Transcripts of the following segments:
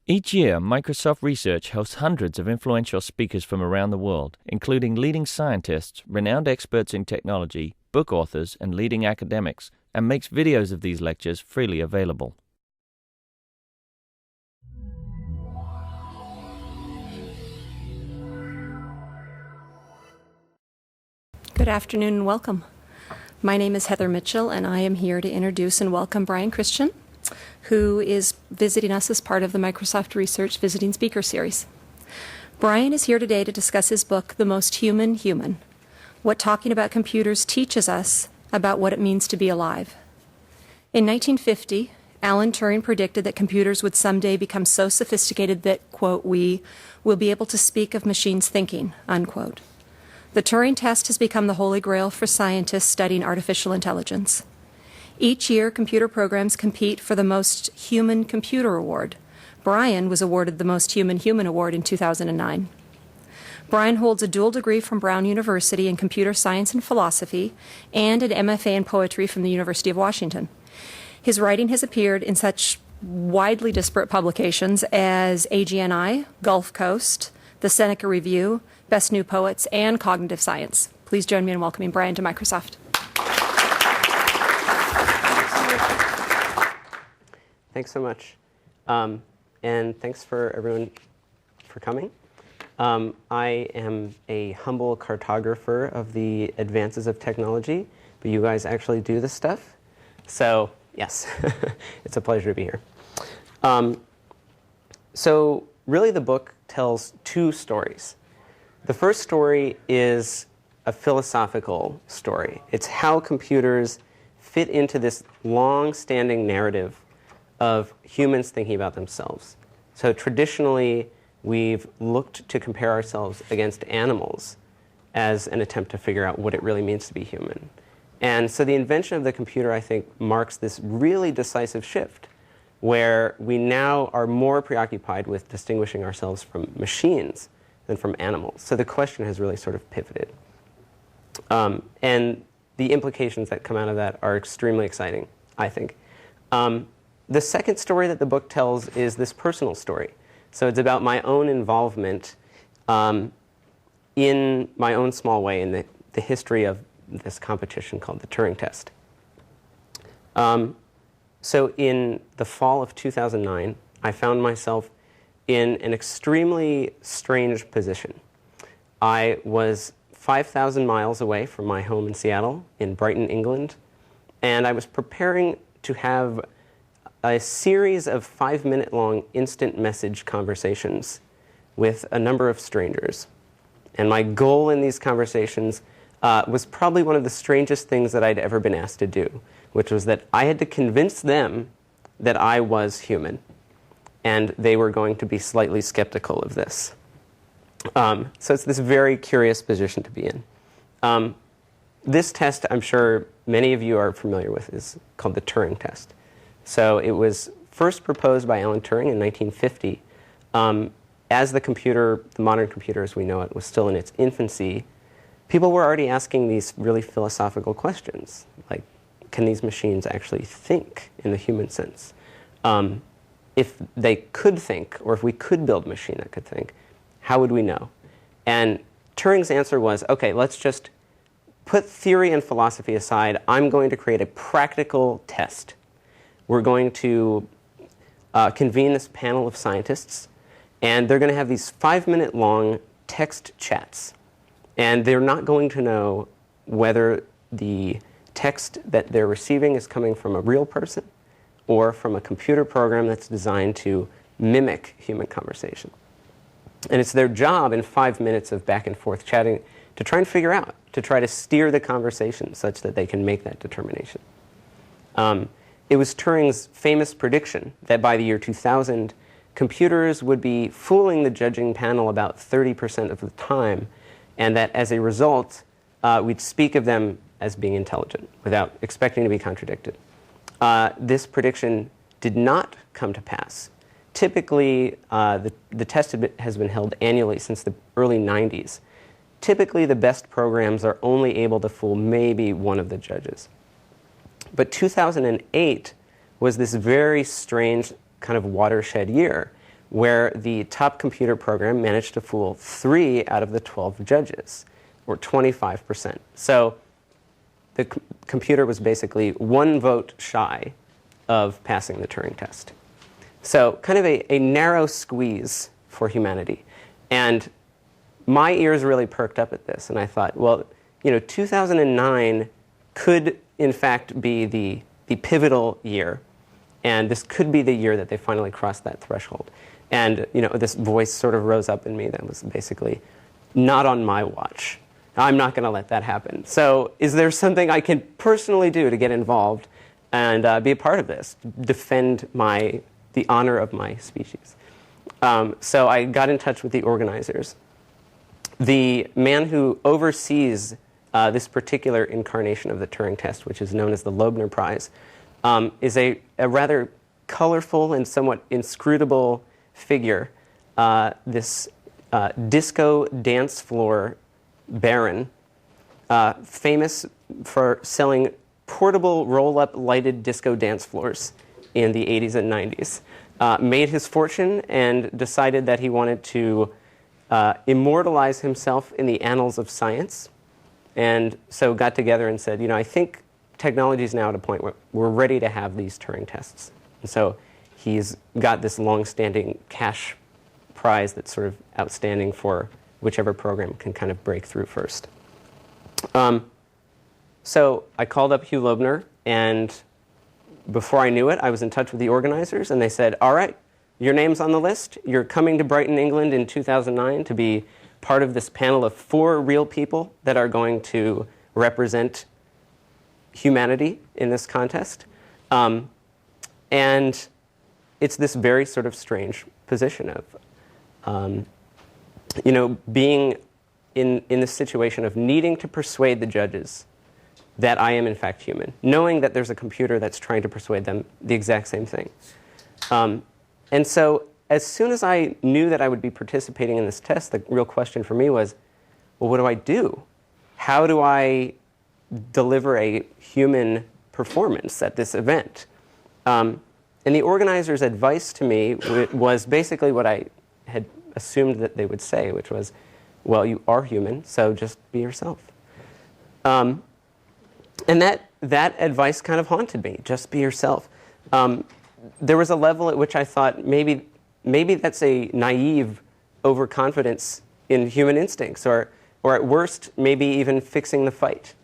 Each year, Microsoft Research hosts hundreds of influential speakers from around the world, including leading scientists, renowned experts in technology, book authors, and leading academics, and makes videos of these lectures freely available. Good afternoon and welcome. My name is Heather Mitchell, and I am here to introduce and welcome Brian Christian, who is visiting us as part of the Microsoft Research Visiting Speaker Series. Brian is here today to discuss his book, The Most Human Human, What Talking About Computers Teaches Us About What It Means to Be Alive. In 1950, Alan Turing predicted that computers would someday become so sophisticated that, quote, we will be able to speak of machines thinking, unquote. The Turing Test has become the holy grail for scientists studying artificial intelligence. Each year, computer programs compete for the Most Human Computer Award. Brian was awarded the Most Human Human Award in 2009. Brian holds a dual degree from Brown University in computer science and philosophy and an MFA in poetry from the University of Washington. His writing has appeared in such widely disparate publications as AGNI, Gulf Coast, the Seneca Review, Best New Poets, and Cognitive Science. Please join me in welcoming Brian to Microsoft. Thanks so much. And thanks for everyone for coming. I am a humble cartographer of the advances of technology, but you guys actually do this stuff. So, yes, it's a pleasure to be here. So, really the book tells two stories. The first story is a philosophical story. It's how computers fit into this long-standing narrative of humans thinking about themselves. So traditionally, we've looked to compare ourselves against animals as an attempt to figure out what it really means to be human. And so the invention of the computer, I think, marks this really decisive shift where we now are more preoccupied with distinguishing ourselves from machines than from animals. So the question has really sort of pivoted. And the implications that come out of that are extremely exciting, I think. The second story that the book tells is this personal story. So it's about my own involvement in my own small way in the history of this competition called the Turing Test. So in the fall of 2009, I found myself in an extremely strange position. I was 5,000 miles away from my home in Seattle, in Brighton, England, and I was preparing to have a series of 5-minute-long instant message conversations with a number of strangers. And my goal in these conversations was probably one of the strangest things that I'd ever been asked to do, which was that I had to convince them that I was human, and they were going to be slightly skeptical of this. So it's this very curious position to be in. This test, I'm sure many of you are familiar with, is called the Turing Test. So it was first proposed by Alan Turing in 1950. As the modern computer as we know it, was still in its infancy, people were already asking these really philosophical questions, like, can these machines actually think in the human sense? If they could think, or if we could build a machine that could think, how would we know? And Turing's answer was, okay, let's just put theory and philosophy aside. I'm going to create a practical test. We're going to convene this panel of scientists, and they're going to have these 5-minute-long text chats. And they're not going to know whether the text that they're receiving is coming from a real person or from a computer program that's designed to mimic human conversation. And it's their job in 5 minutes of back and forth chatting to try and figure out, to try to steer the conversation such that they can make that determination. It was Turing's famous prediction that by the year 2000, computers would be fooling the judging panel about 30% of the time, and that as a result, we'd speak of them as being intelligent without expecting to be contradicted. This prediction did not come to pass. Typically, the test has been held annually since the early 90s. Typically, the best programs are only able to fool maybe one of the judges. But 2008 was this very strange kind of watershed year where the top computer program managed to fool 3 out of the 12 judges, or 25%. So the computer was basically 1 vote shy of passing the Turing test. So kind of a narrow squeeze for humanity. And my ears really perked up at this, and I thought, well, 2009 could, in fact, be the pivotal year, and this could be the year that they finally crossed that threshold. And, this voice sort of rose up in me that was basically, not on my watch. I'm not going to let that happen. So is there something I can personally do to get involved and be a part of this, defend the honor of my species? So I got in touch with the organizers. The man who oversees this particular incarnation of the Turing test, which is known as the Loebner Prize, is a rather colorful and somewhat inscrutable figure, this disco dance floor baron, famous for selling portable roll-up lighted disco dance floors in the 80s and 90s. Made his fortune and decided that he wanted to immortalize himself in the annals of science, and so got together and said, I think technology is now at a point where we're ready to have these Turing tests. And so he's got this long-standing cash prize that's sort of outstanding for whichever program can kind of break through first. So I called up Hugh Loebner, and before I knew it, I was in touch with the organizers, and they said, all right, your name's on the list. You're coming to Brighton, England in 2009 to be part of this panel of 4 real people that are going to represent humanity in this contest. And it's this very sort of strange position of, being in this situation of needing to persuade the judges that I am in fact human, knowing that there's a computer that's trying to persuade them the exact same thing. And so as soon as I knew that I would be participating in this test, the real question for me was, well, what do I do? How do I deliver a human performance at this event? And the organizers' advice to me was basically what I had assumed that they would say, which was, well, you are human, so just be yourself. And that advice kind of haunted me, just be yourself. There was a level at which I thought maybe that's a naive overconfidence in human instincts, or at worst, maybe even fixing the fight.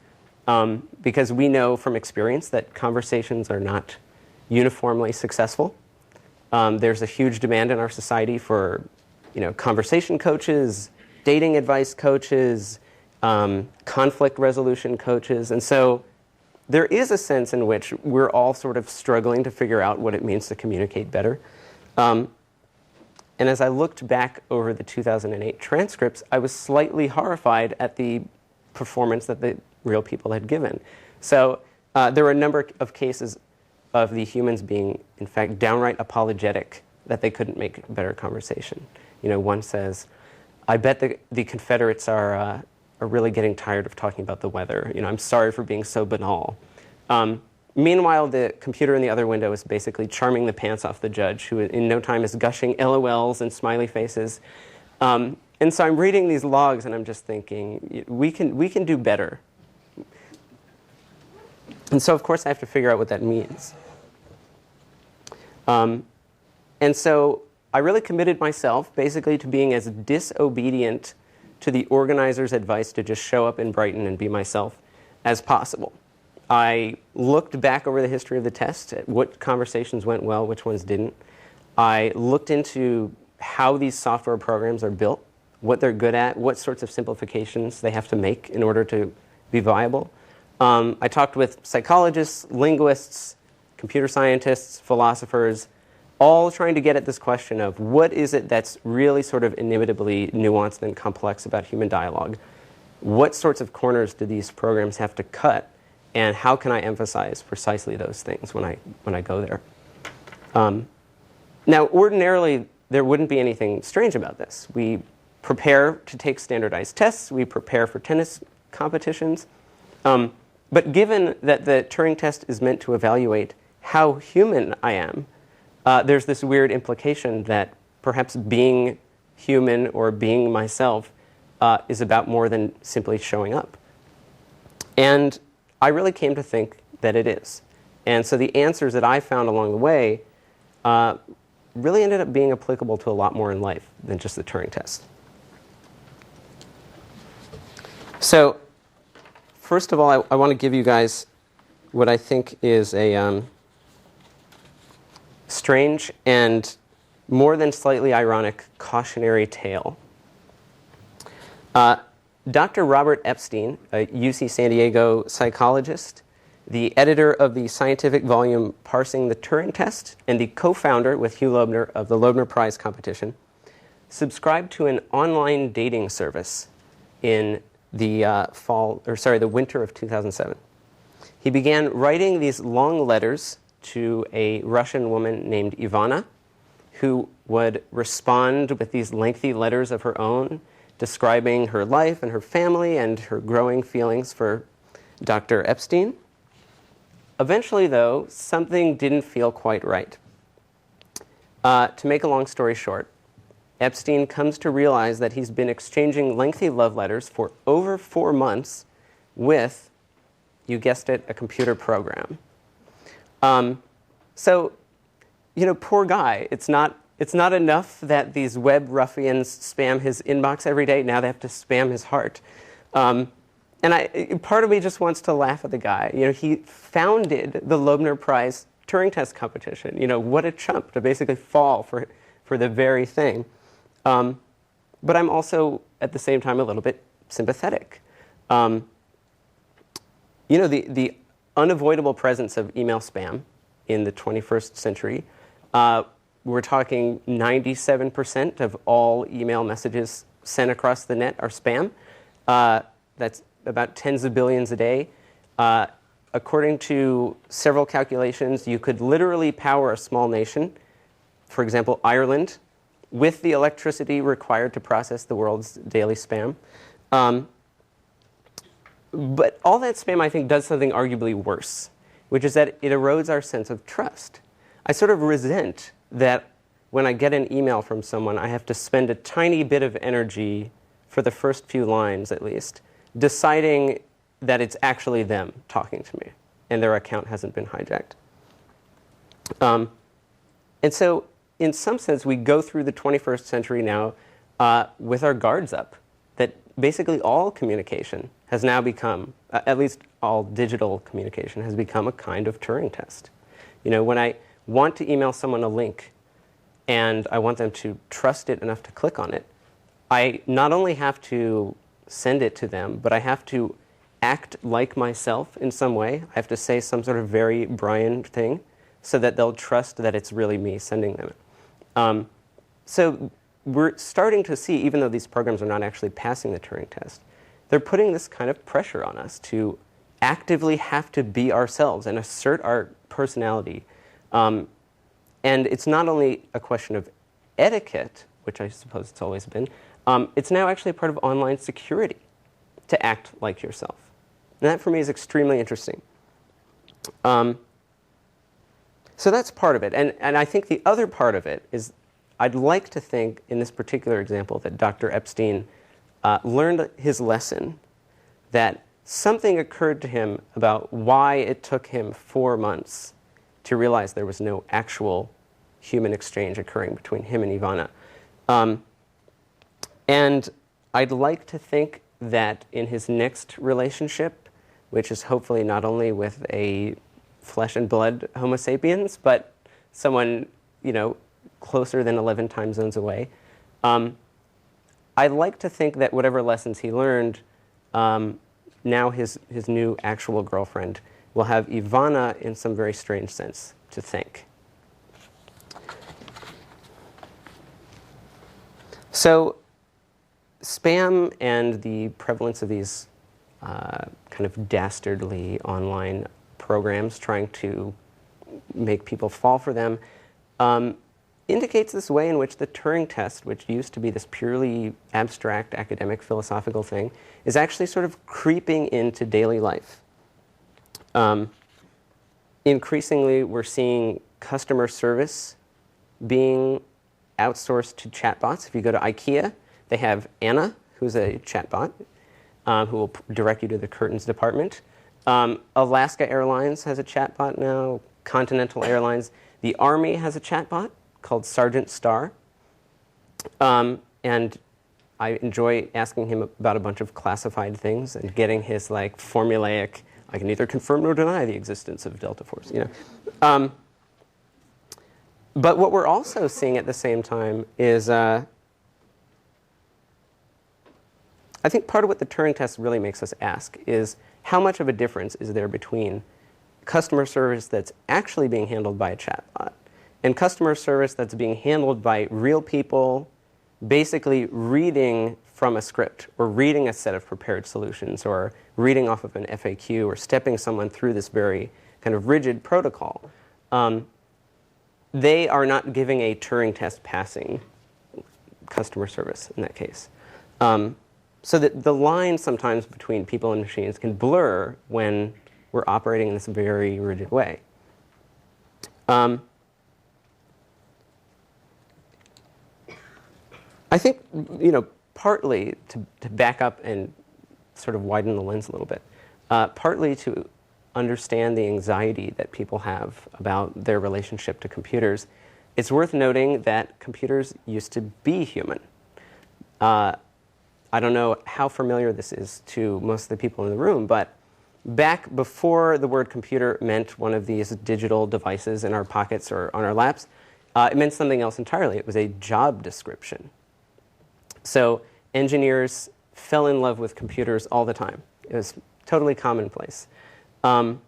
Because we know from experience that conversations are not uniformly successful. There's a huge demand in our society for, conversation coaches, dating advice coaches, conflict resolution coaches, and so there is a sense in which we're all sort of struggling to figure out what it means to communicate better. And as I looked back over the 2008 transcripts, I was slightly horrified at the performance that the real people had given. So there were a number of cases of the humans being, in fact, downright apologetic that they couldn't make a better conversation. One says, I bet the Confederates are really getting tired of talking about the weather. I'm sorry for being so banal. Meanwhile, the computer in the other window is basically charming the pants off the judge, who in no time is gushing LOLs and smiley faces. And so I'm reading these logs, and I'm just thinking, we can do better. And so, of course, I have to figure out what that means. And so I really committed myself, basically, to being as disobedient to the organizer's advice to just show up in Brighton and be myself as possible. I looked back over the history of the test, at what conversations went well, which ones didn't. I looked into how these software programs are built, what they're good at, what sorts of simplifications they have to make in order to be viable. I talked with psychologists, linguists, computer scientists, philosophers, all trying to get at this question of what is it that's really sort of inimitably nuanced and complex about human dialogue? What sorts of corners do these programs have to cut? And how can I emphasize precisely those things when I go there? Now, ordinarily, there wouldn't be anything strange about this. We prepare to take standardized tests. We prepare for tennis competitions. But given that the Turing test is meant to evaluate how human I am, there's this weird implication that perhaps being human or being myself is about more than simply showing up. And I really came to think that it is. And so the answers that I found along the way really ended up being applicable to a lot more in life than just the Turing test. So first of all, I want to give you guys what I think is a strange and more than slightly ironic cautionary tale. Dr. Robert Epstein, a UC San Diego psychologist, the editor of the scientific volume Parsing the Turing Test, and the co-founder with Hugh Loebner of the Loebner Prize competition, subscribed to an online dating service in the winter of 2007. He began writing these long letters to a Russian woman named Ivana, who would respond with these lengthy letters of her own, describing her life and her family and her growing feelings for Dr. Epstein. Eventually, though, something didn't feel quite right. To make a long story short, Epstein comes to realize that he's been exchanging lengthy love letters for over 4 months with, you guessed it, a computer program. So, poor guy. It's not enough that these web ruffians spam his inbox every day. Now they have to spam his heart. And part of me just wants to laugh at the guy. He founded the Loebner Prize Turing Test competition. What a chump to basically fall for the very thing. But I'm also, at the same time, a little bit sympathetic. The unavoidable presence of email spam in the 21st century. We're talking 97% of all email messages sent across the net are spam. That's about tens of billions a day. According to several calculations, you could literally power a small nation, for example, Ireland, with the electricity required to process the world's daily spam. But all that spam, I think, does something arguably worse, which is that it erodes our sense of trust. I sort of resent that when I get an email from someone, I have to spend a tiny bit of energy, for the first few lines at least, deciding that it's actually them talking to me and their account hasn't been hijacked. And so, in some sense, we go through the 21st century now with our guards up, that basically all communication has now become, at least all digital communication, has become a kind of Turing test. When I want to email someone a link and I want them to trust it enough to click on it, I not only have to send it to them, but I have to act like myself in some way. I have to say some sort of very Brian thing so that they'll trust that it's really me sending them it. So we're starting to see, even though these programs are not actually passing the Turing test, they're putting this kind of pressure on us to actively have to be ourselves and assert our personality. And it's not only a question of etiquette, which I suppose it's always been, it's now actually a part of online security to act like yourself. And that, for me, is extremely interesting. So that's part of it. And I think the other part of it is I'd like to think, in this particular example, that Dr. Epstein learned his lesson, that something occurred to him about why it took him 4 months to realize there was no actual human exchange occurring between him and Ivana. And I'd like to think that in his next relationship, which is hopefully not only with a flesh and blood Homo sapiens, but someone, closer than 11 time zones away, I'd like to think that whatever lessons he learned, now his new actual girlfriend will have Ivana, in some very strange sense, to thank. So spam and the prevalence of these kind of dastardly online programs trying to make people fall for them indicates this way in which the Turing test, which used to be this purely abstract academic philosophical thing, is actually sort of creeping into daily life. Increasingly, we're seeing customer service being outsourced to chatbots. If you go to IKEA, they have Anna, who's a chatbot, who will direct you to the curtains department. Alaska Airlines has a chatbot now. Continental Airlines. The Army has a chatbot called Sergeant Star. And I enjoy asking him about a bunch of classified things and getting his like formulaic, I can neither confirm nor deny the existence of delta force. You know. But what we're also seeing at the same time is, I think part of what the Turing test really makes us ask is how much of a difference is there between customer service that's actually being handled by a chatbot and customer service that's being handled by real people basically reading from a script or reading a set of prepared solutions or reading off of an FAQ or stepping someone through this very kind of rigid protocol. They are not giving a Turing test passing customer service in that case. So that the line sometimes between people and machines can blur when we're operating in this very rigid way. I think, partly to back up and sort of widen the lens a little bit, partly to understand the anxiety that people have about their relationship to computers, it's worth noting that computers used to be human. I don't know how familiar this is to most of the people in the room, but back before the word computer meant one of these digital devices in our pockets or on our laps, it meant something else entirely. It was a job description. So engineers fell in love with computers all the time. It was totally commonplace. And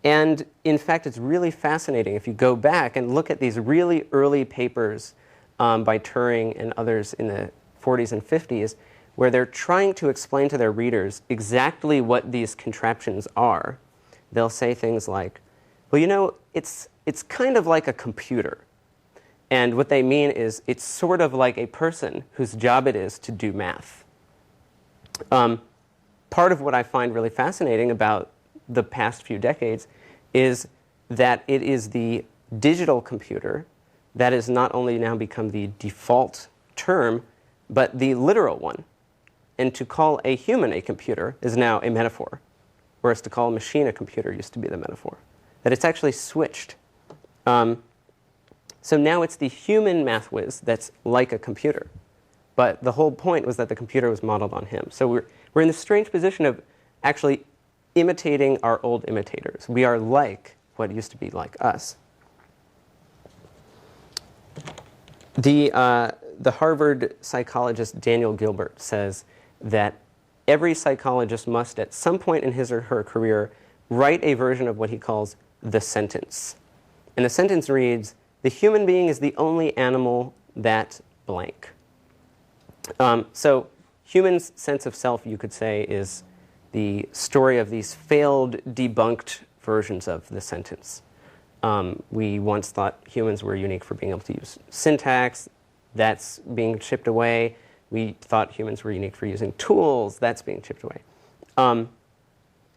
in fact, it's really fascinating if you go back and look at these really early papers by Turing and others in the 40s and 50s, where they're trying to explain to their readers exactly what these contraptions are. They'll say things like, well, it's kind of like a computer. And what they mean is it's sort of like a person whose job it is to do math. Part of what I find really fascinating about the past few decades is that it is the digital computer that has not only now become the default term, but the literal one. And to call a human a computer is now a metaphor, whereas to call a machine a computer used to be the metaphor. That it's actually switched. So now it's the human math whiz that's like a computer. But the whole point was that the computer was modeled on him. So we're in this strange position of actually imitating our old imitators. We are like what used to be like us. The Harvard psychologist Daniel Gilbert says that every psychologist must, at some point in his or her career, write a version of what he calls the sentence. And the sentence reads, the human being is the only animal that blank. So human's sense of self, you could say, is the story of these failed, debunked versions of the sentence. We once thought humans were unique for being able to use syntax. That's being chipped away. We thought humans were unique for using tools. That's being chipped away.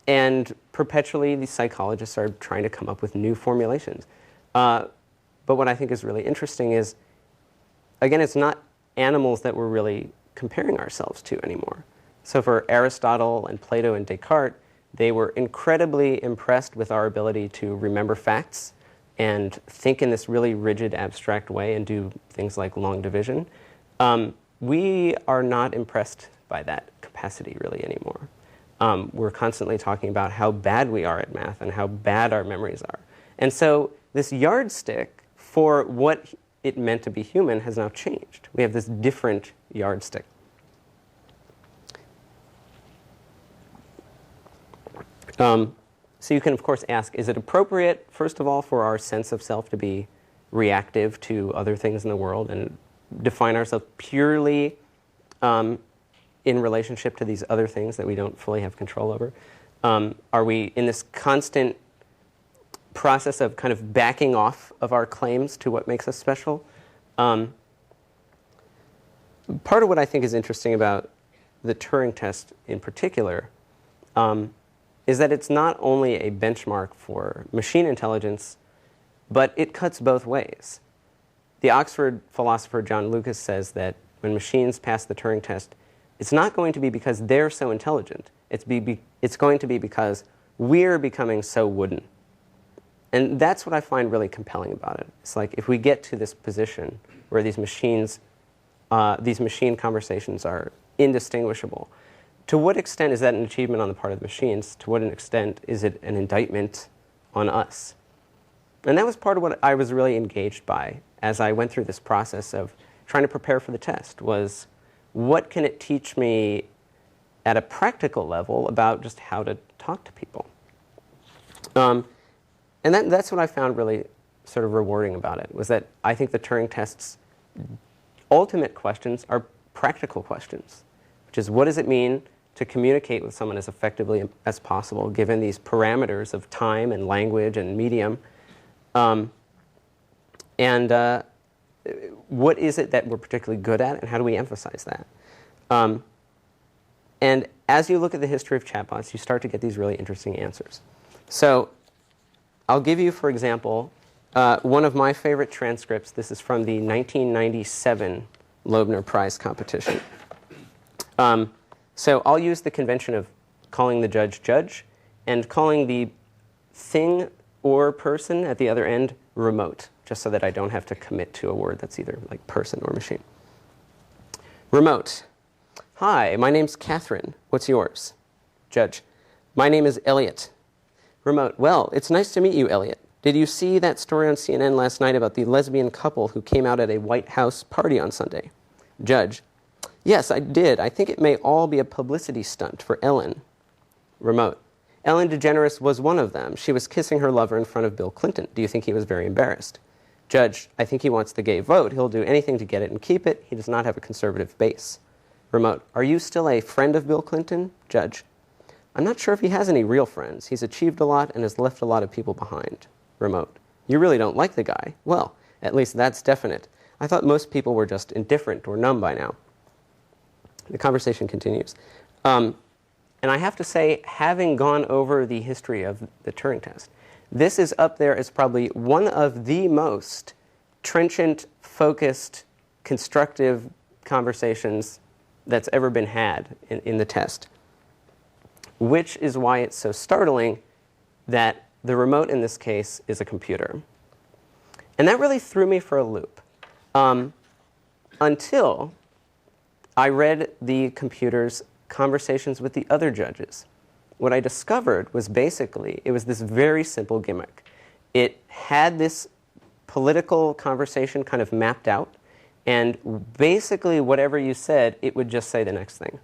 And perpetually, these psychologists are trying to come up with new formulations. But what I think is really interesting is, again, it's not animals that we're really comparing ourselves to anymore. So for Aristotle and Plato and Descartes, they were incredibly impressed with our ability to remember facts and think in this really rigid, abstract way and do things like long division. We are not impressed by that capacity really anymore. We're constantly talking about how bad we are at math and how bad our memories are. And so this yardstick for what it meant to be human has now changed. We have this different yardstick. So you can, of course, ask, is it appropriate, first of all, for our sense of self to be reactive to other things in the world and define ourselves purely in relationship to these other things that we don't fully have control over? Are we in this constant process of kind of backing off of our claims to what makes us special? Part of what I think is interesting about the Turing test in particular is that it's not only a benchmark for machine intelligence, but it cuts both ways. the Oxford philosopher John Lucas says that when machines pass the Turing test, it's not going to be because they're so intelligent. It's going to be because we're becoming so wooden. And that's what I find really compelling about it. It's like if we get to this position where these machine conversations are indistinguishable, to what extent is that an achievement on the part of the machines? To what extent is it an indictment on us? And that was part of what I was really engaged by as I went through this process of trying to prepare for the test, was what can it teach me at a practical level about just how to talk to people? And that's what I found really sort of rewarding about it, was that I think the Turing test's ultimate questions are practical questions, which is what does it mean to communicate with someone as effectively as possible given these parameters of time and language and medium? What is it that we're particularly good at, and how do we emphasize that? And as you look at the history of chatbots, you start to get these really interesting answers. So I'll give you, for example, one of my favorite transcripts. This is from the 1997 Loebner Prize competition. So I'll use the convention of calling the judge judge and calling the thing or person at the other end remote, just so that I don't have to commit to a word that's either like person or machine. Remote. Hi, my name's Catherine. What's yours? Judge. My name is Elliot. Remote. Well, it's nice to meet you, Elliot. Did you see that story on CNN last night about the lesbian couple who came out at a White House party on Sunday? Judge. Yes, I did. I think it may all be a publicity stunt for Ellen. Remote. Ellen DeGeneres was one of them. She was kissing her lover in front of Bill Clinton. Do you think he was very embarrassed? Judge. I think he wants the gay vote. He'll do anything to get it and keep it. He does not have a conservative base. Remote. Are you still a friend of Bill Clinton? Judge. I'm not sure if he has any real friends. He's achieved a lot and has left a lot of people behind. Remote. You really don't like the guy. Well, at least that's definite. I thought most people were just indifferent or numb by now. The conversation continues. And I have to say, having gone over the history of the Turing test, this is up there as probably one of the most trenchant, focused, constructive conversations that's ever been had in the test, which is why it's so startling that the remote in this case is a computer. And that really threw me for a loop until I read the computer's conversations with the other judges. What I discovered was basically, it was this very simple gimmick. It had this political conversation kind of mapped out, and basically whatever you said, it would just say the next thing.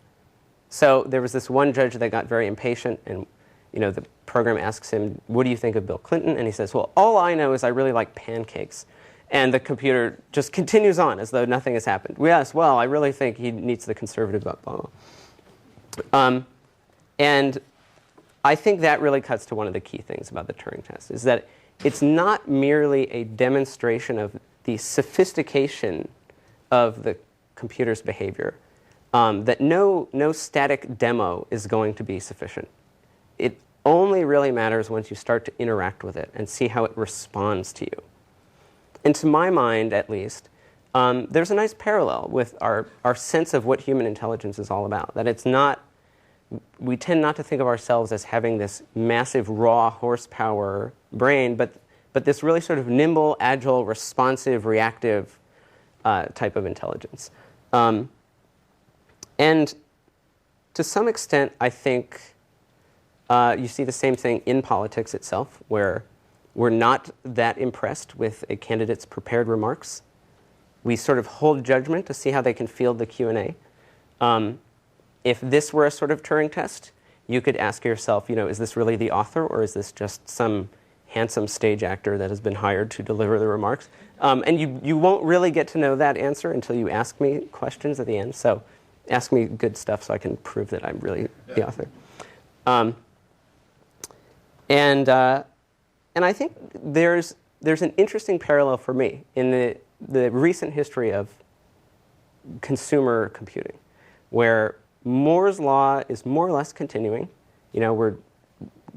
So there was this one judge that got very impatient, and the program asks him, what do you think of Bill Clinton? And he says, well, all I know is I really like pancakes. And the computer just continues on as though nothing has happened. Yes, well, I really think he needs the conservative blah, blah, blah. And I think that really cuts to one of the key things about the Turing test, is that it's not merely a demonstration of the sophistication of the computer's behavior, that no static demo is going to be sufficient. It only really matters once you start to interact with it and see how it responds to you. And to my mind, at least, there's a nice parallel with our sense of what human intelligence is all about. That it's not, we tend not to think of ourselves as having this massive raw horsepower brain, but this really sort of nimble, agile, responsive, reactive type of intelligence. And to some extent, I think you see the same thing in politics itself, where we're not that impressed with a candidate's prepared remarks. We sort of hold judgment to see how they can field the Q&A. If this were a sort of Turing test, you could ask yourself, is this really the author, or is this just some handsome stage actor that has been hired to deliver the remarks? And you won't really get to know that answer until you ask me questions at the end. So ask me good stuff so I can prove that I'm really the author. And I think there's an interesting parallel for me in the recent history of consumer computing, where Moore's law is more or less continuing. We're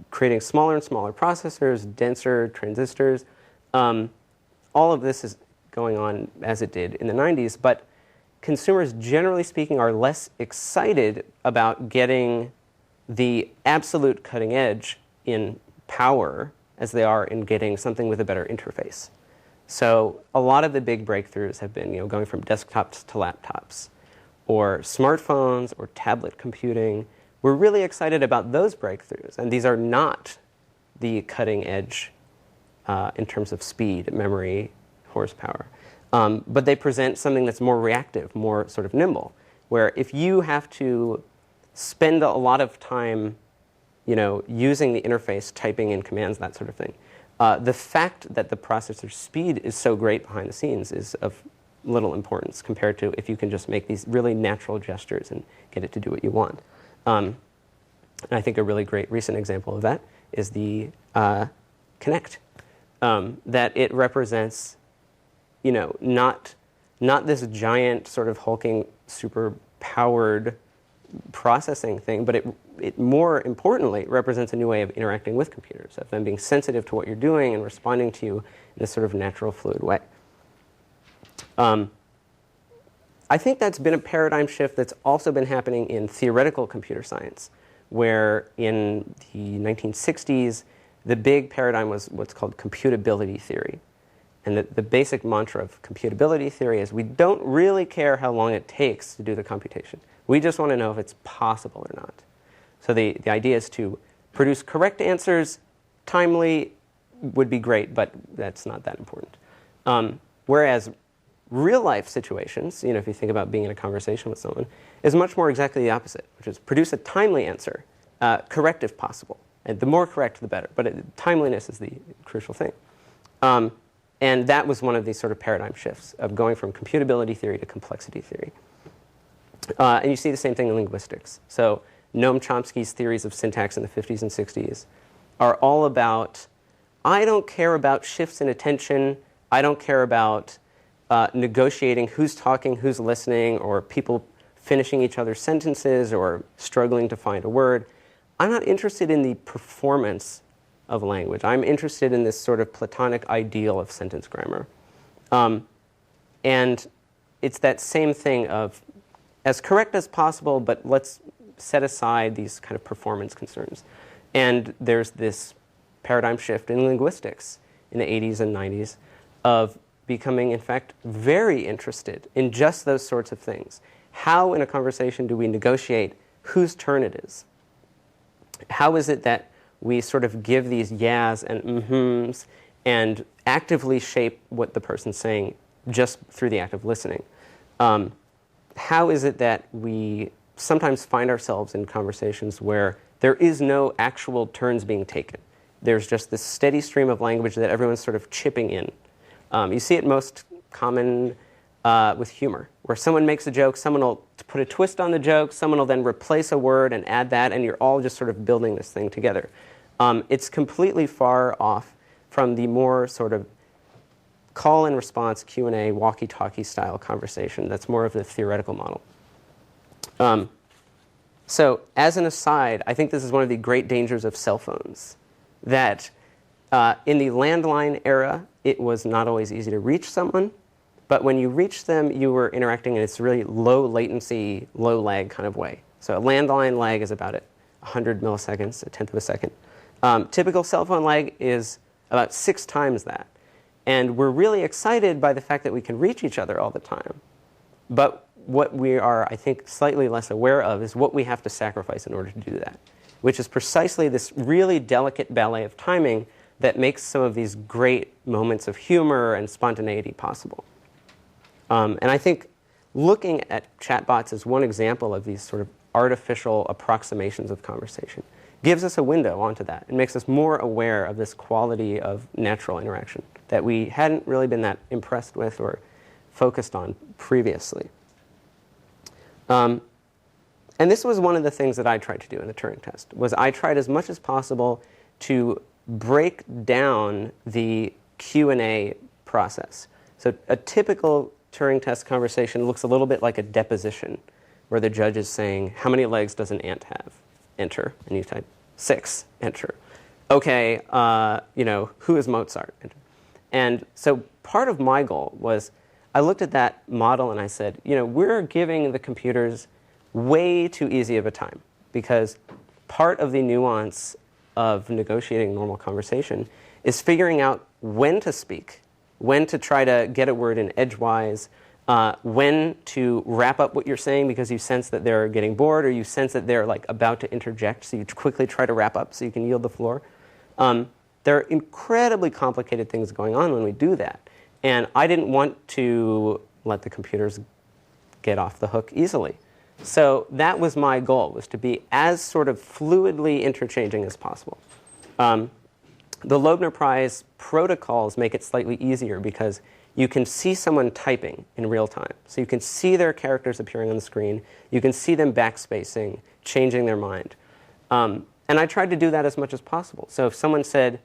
creating smaller and smaller processors, denser transistors. All of this is going on as it did in the 90s, but consumers, generally speaking, are less excited about getting the absolute cutting edge in power as they are in getting something with a better interface. So a lot of the big breakthroughs have been, going from desktops to laptops, or smartphones, or tablet computing. We're really excited about those breakthroughs, and these are not the cutting edge in terms of speed, memory, horsepower. But they present something that's more reactive, more sort of nimble, where if you have to spend a lot of time, using the interface, typing in commands, that sort of thing, the fact that the processor speed is so great behind the scenes is of little importance compared to if you can just make these really natural gestures and get it to do what you want. And I think a really great recent example of that is the Kinect, that it represents, not this giant sort of hulking, super powered processing thing, but it more importantly represents a new way of interacting with computers, of them being sensitive to what you're doing and responding to you in this sort of natural, fluid way. I think that's been a paradigm shift that's also been happening in theoretical computer science, where in the 1960s, the big paradigm was what's called computability theory. And the basic mantra of computability theory is we don't really care how long it takes to do the computation. We just want to know if it's possible or not. So the idea is to produce correct answers timely would be great, but that's not that important. Whereas real-life situations, if you think about being in a conversation with someone, is much more exactly the opposite, which is produce a timely answer, correct if possible. And the more correct, the better. But timeliness is the crucial thing. And that was one of these sort of paradigm shifts of going from computability theory to complexity theory. And you see the same thing in linguistics. So Noam Chomsky's theories of syntax in the 50s and 60s are all about, I don't care about shifts in attention. I don't care about negotiating who's talking, who's listening, or people finishing each other's sentences or struggling to find a word. I'm not interested in the performance of language. I'm interested in this sort of Platonic ideal of sentence grammar. And it's that same thing of as correct as possible, but let's set aside these kind of performance concerns. And there's this paradigm shift in linguistics in the 80s and 90s of becoming, in fact, very interested in just those sorts of things. How in a conversation do we negotiate whose turn it is? How is it that we sort of give these yeahs and mm-hms and actively shape what the person's saying just through the act of listening? How is it that we sometimes find ourselves in conversations where there is no actual turns being taken? There's just this steady stream of language that everyone's sort of chipping in. You see it most common with humor, where someone makes a joke, someone will put a twist on the joke, someone will then replace a word and add that, and you're all just sort of building this thing together. It's completely far off from the more sort of call and response, Q&A, walkie-talkie style conversation. That's more of the theoretical model. So as an aside, I think this is one of the great dangers of cell phones, that in the landline era, it was not always easy to reach someone, but when you reached them, you were interacting in this really low latency, low lag kind of way. So a landline lag is about 100 milliseconds, a tenth of a second. Typical cell phone lag is about 6 times that. And we're really excited by the fact that we can reach each other all the time. But what we are, I think, slightly less aware of is what we have to sacrifice in order to do that, which is precisely this really delicate ballet of timing that makes some of these great moments of humor and spontaneity possible. And I think looking at chatbots as one example of these sort of artificial approximations of conversation gives us a window onto that and makes us more aware of this quality of natural interaction that we hadn't really been that impressed with or focused on previously. And this was one of the things that I tried to do in the Turing test, was I tried as much as possible to break down the Q&A process. So a typical Turing test conversation looks a little bit like a deposition, where the judge is saying, how many legs does an ant have? Enter. And you type 6. Enter. Okay, who is Mozart? Enter. And so part of my goal was I looked at that model and I said, we're giving the computers way too easy of a time, because part of the nuance of negotiating normal conversation is figuring out when to speak, when to try to get a word in edgewise, when to wrap up what you're saying because you sense that they're getting bored, or you sense that they're like about to interject, so you quickly try to wrap up so you can yield the floor. There are incredibly complicated things going on when we do that. And I didn't want to let the computers get off the hook easily. So that was my goal, was to be as sort of fluidly interchanging as possible. The Loebner Prize protocols make it slightly easier because you can see someone typing in real time. So you can see their characters appearing on the screen. You can see them backspacing, changing their mind. And I tried to do that as much as possible. So if someone said,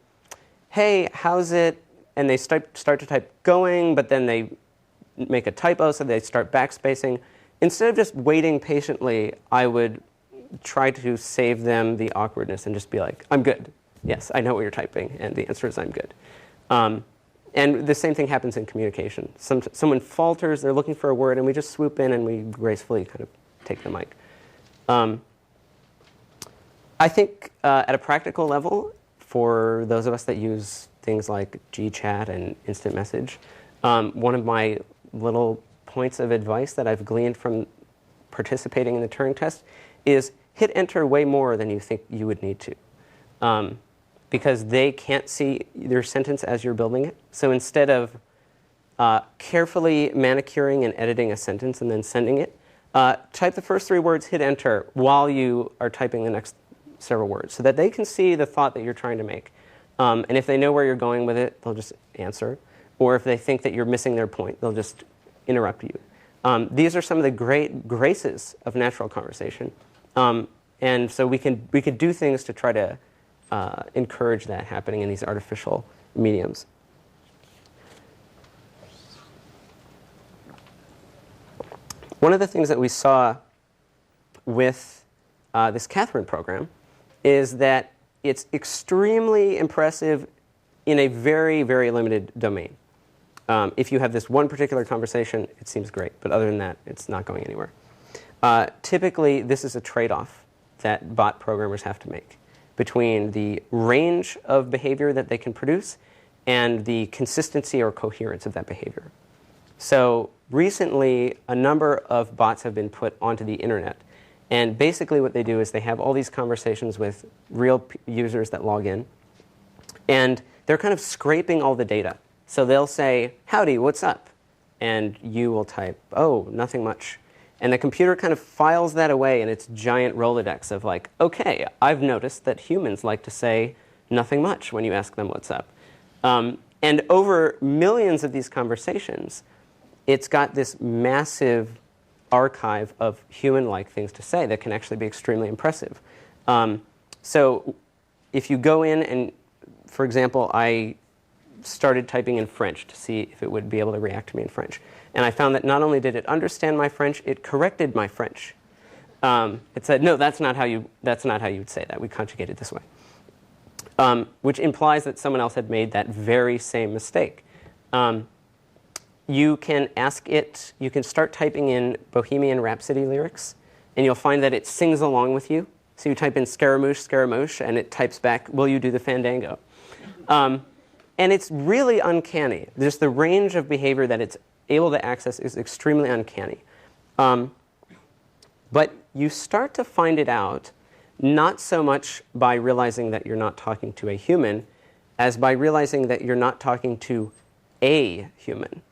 hey, how's it? And they start to type going, but then they make a typo, so they start backspacing. Instead of just waiting patiently, I would try to save them the awkwardness and just be like, I'm good. Yes, I know what you're typing, and the answer is I'm good. And the same thing happens in communication. Someone falters, they're looking for a word, and we just swoop in and we gracefully kind of take the mic. I think at a practical level, for those of us that use things like GChat and instant message, one of my little points of advice that I've gleaned from participating in the Turing test is hit enter way more than you think you would need to. Because they can't see your sentence as you're building it. So instead of carefully manicuring and editing a sentence and then sending it, type the first 3 words, hit enter, while you are typing the next several words, so that they can see the thought that you're trying to make. And if they know where you're going with it, they'll just answer. Or if they think that you're missing their point, they'll just interrupt you. These are some of the great graces of natural conversation. And so we can do things to try to encourage that happening in these artificial mediums. One of the things that we saw with this Catherine program is that it's extremely impressive in a very, very limited domain. If you have this one particular conversation, it seems great. But other than that, it's not going anywhere. Typically, this is a trade-off that bot programmers have to make between the range of behavior that they can produce and the consistency or coherence of that behavior. So recently, a number of bots have been put onto the internet. And basically what they do is they have all these conversations with real users that log in. And they're kind of scraping all the data. So they'll say, howdy, what's up? And you will type, oh, nothing much. And the computer kind of files that away in its giant Rolodex of like, OK, I've noticed that humans like to say nothing much when you ask them what's up. And over millions of these conversations, it's got this massive archive of human-like things to say that can actually be extremely impressive. So if you go in and, for example, I started typing in French to see if it would be able to react to me in French. And I found that not only did it understand my French, it corrected my French. It said, no, that's not how you would say that. We conjugate it this way. Which implies that someone else had made that very same mistake. You can ask it, you can start typing in Bohemian Rhapsody lyrics, and you'll find that it sings along with you. So you type in Scaramouche, Scaramouche, and it types back, will you do the fandango? And it's really uncanny. Just the range of behavior that it's able to access is extremely uncanny. But you start to find it out not so much by realizing that you're not talking to a human as by realizing that you're not talking to a human.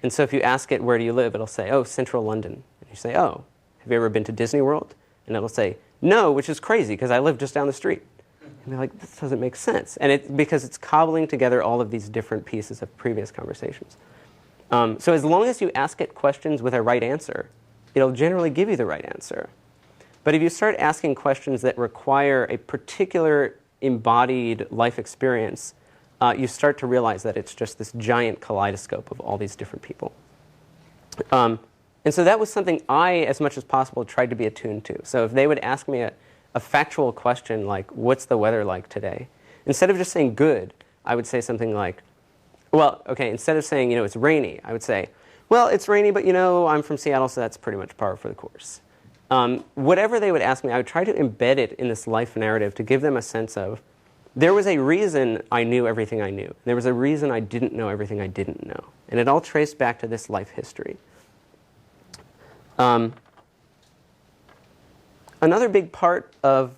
And so if you ask it, where do you live? It'll say, oh, central London. And you say, oh, have you ever been to Disney World? And it'll say, no, which is crazy because I live just down the street. And you're like, this doesn't make sense. And because it's cobbling together all of these different pieces of previous conversations. So as long as you ask it questions with a right answer, it'll generally give you the right answer. But if you start asking questions that require a particular embodied life experience, you start to realize that it's just this giant kaleidoscope of all these different people. And so that was something I, as much as possible, tried to be attuned to. So if they would ask me a factual question like, what's the weather like today? Instead of just saying good, I would say something like, Well, okay, instead of saying, it's rainy, I would say, well, it's rainy, but I'm from Seattle, so that's pretty much par for the course. Whatever they would ask me, I would try to embed it in this life narrative to give them a sense of, there was a reason I knew everything I knew. There was a reason I didn't know everything I didn't know. And it all traced back to this life history. Another big part of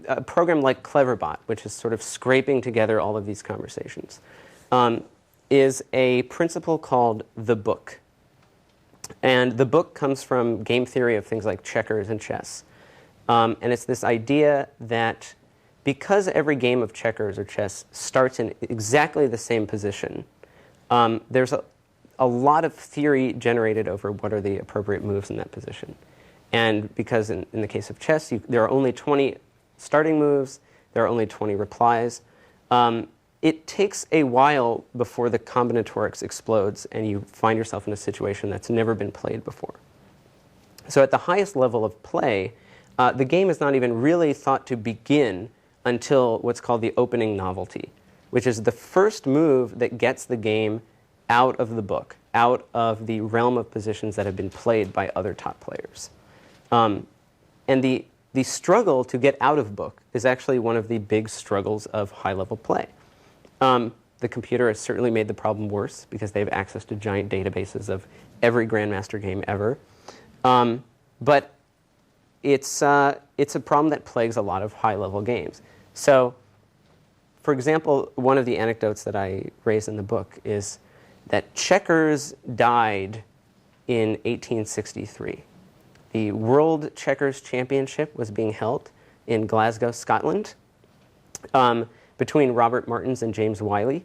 a program like Cleverbot, which is sort of scraping together all of these conversations, is a principle called the book. And the book comes from game theory of things like checkers and chess. And it's this idea that because every game of checkers or chess starts in exactly the same position, there's a lot of theory generated over what are the appropriate moves in that position. And because in the case of chess, there are only 20 starting moves, there are only 20 replies, it takes a while before the combinatorics explodes and you find yourself in a situation that's never been played before. So at the highest level of play, the game is not even really thought to begin until what's called the opening novelty, which is the first move that gets the game out of the book, out of the realm of positions that have been played by other top players. And the struggle to get out of book is actually one of the big struggles of high-level play. The computer has certainly made the problem worse because they have access to giant databases of every Grandmaster game ever. But it's a problem that plagues a lot of high-level games. So, for example, one of the anecdotes that I raise in the book is that checkers died in 1863. The World Checkers Championship was being held in Glasgow, Scotland, between Robert Martins and James Wiley.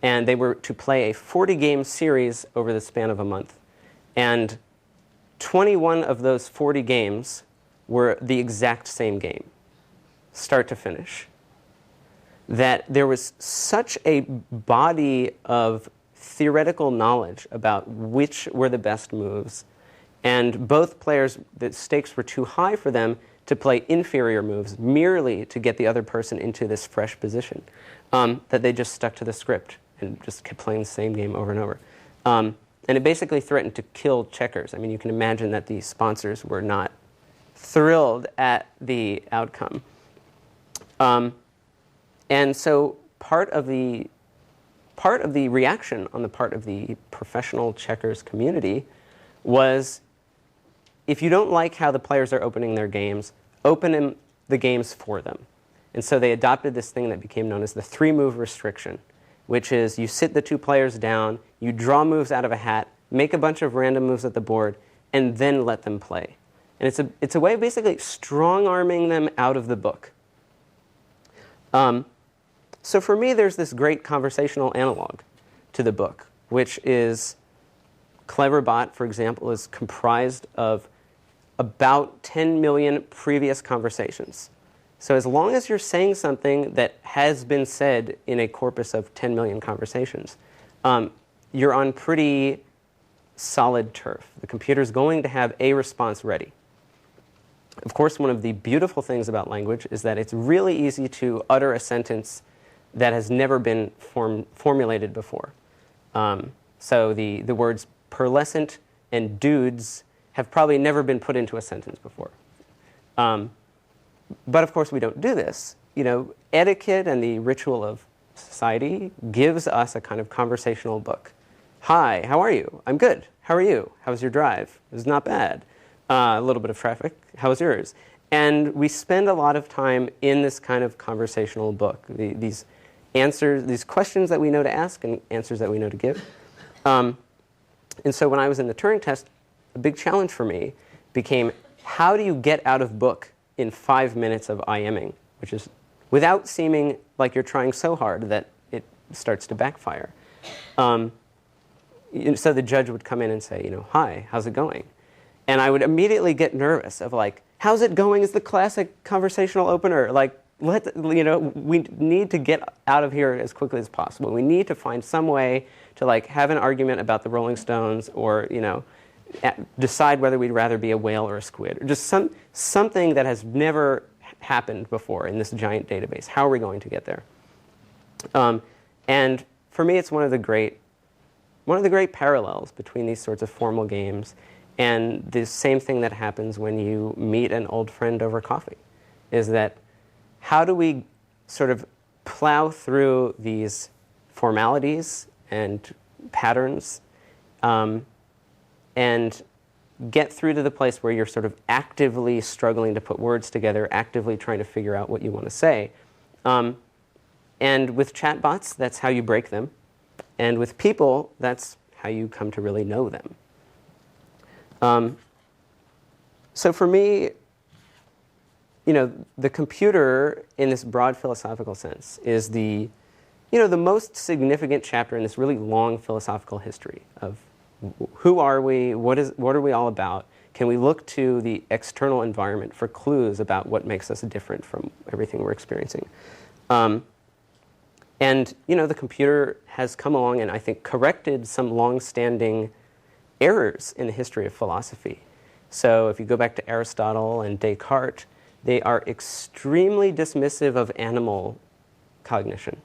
And they were to play a 40-game series over the span of a month. And 21 of those 40 games were the exact same game, start to finish. That there was such a body of theoretical knowledge about which were the best moves, and both players, the stakes were too high for them to play inferior moves merely to get the other person into this fresh position, that they just stuck to the script and just kept playing the same game over and over. And it basically threatened to kill checkers. I mean, you can imagine that the sponsors were not thrilled at the outcome. And so part of the reaction on the part of the professional checkers community was, if you don't like how the players are opening their games, open the games for them. And so they adopted this thing that became known as the 3-move restriction, which is you sit the two players down, you draw moves out of a hat, make a bunch of random moves at the board, and then let them play. And it's a way of basically strong-arming them out of the book. So for me, there's this great conversational analog to the book, which is Cleverbot, for example, is comprised of about 10 million previous conversations. So as long as you're saying something that has been said in a corpus of 10 million conversations, you're on pretty solid turf. The computer's going to have a response ready. Of course, one of the beautiful things about language is that it's really easy to utter a sentence that has never been formulated before. So the words pearlescent and dudes have probably never been put into a sentence before. But of course, we don't do this. Etiquette and the ritual of society gives us a kind of conversational book. Hi, how are you? I'm good. How are you? How was your drive? It was not bad. A little bit of traffic. How was yours? And we spend a lot of time in this kind of conversational book. These answers, these questions that we know to ask and answers that we know to give. And so when I was in the Turing test, a big challenge for me became, how do you get out of book in 5 minutes of IMing, which is without seeming like you're trying so hard that it starts to backfire. So the judge would come in and say, hi, how's it going? And I would immediately get nervous of like, how's it going is the classic conversational opener. Like, we need to get out of here as quickly as possible. We need to find some way to like have an argument about the Rolling Stones, or decide whether we'd rather be a whale or a squid, or just something that has never happened before in this giant database. How are we going to get there? And for me, it's one of the great parallels between these sorts of formal games and the same thing that happens when you meet an old friend over coffee, is that how do we sort of plow through these formalities and patterns and get through to the place where you're sort of actively struggling to put words together, actively trying to figure out what you want to say. And with chatbots, that's how you break them. And with people, that's how you come to really know them. So for me, the computer, in this broad philosophical sense, is the most significant chapter in this really long philosophical history of who are we, what are we all about? Can we look to the external environment for clues about what makes us different from everything we're experiencing? And the computer has come along and I think corrected some long-standing errors in the history of philosophy. So if you go back to Aristotle and Descartes, they are extremely dismissive of animal cognition.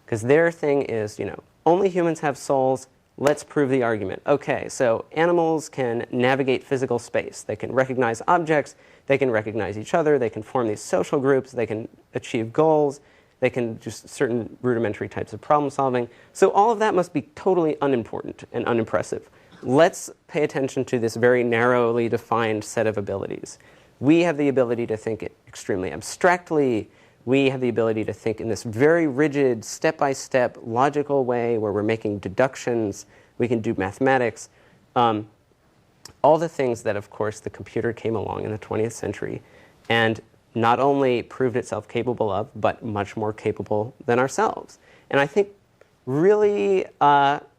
Because their thing is, only humans have souls, let's prove the argument. Okay, so animals can navigate physical space. They can recognize objects, they can recognize each other, they can form these social groups, they can achieve goals, they can do certain rudimentary types of problem solving. So all of that must be totally unimportant and unimpressive. Let's pay attention to this very narrowly defined set of abilities. We have the ability to think extremely abstractly. We have the ability to think in this very rigid, step-by-step, logical way where we're making deductions. We can do mathematics. All the things that, of course, the computer came along in the 20th century and not only proved itself capable of, but much more capable than ourselves. And I think really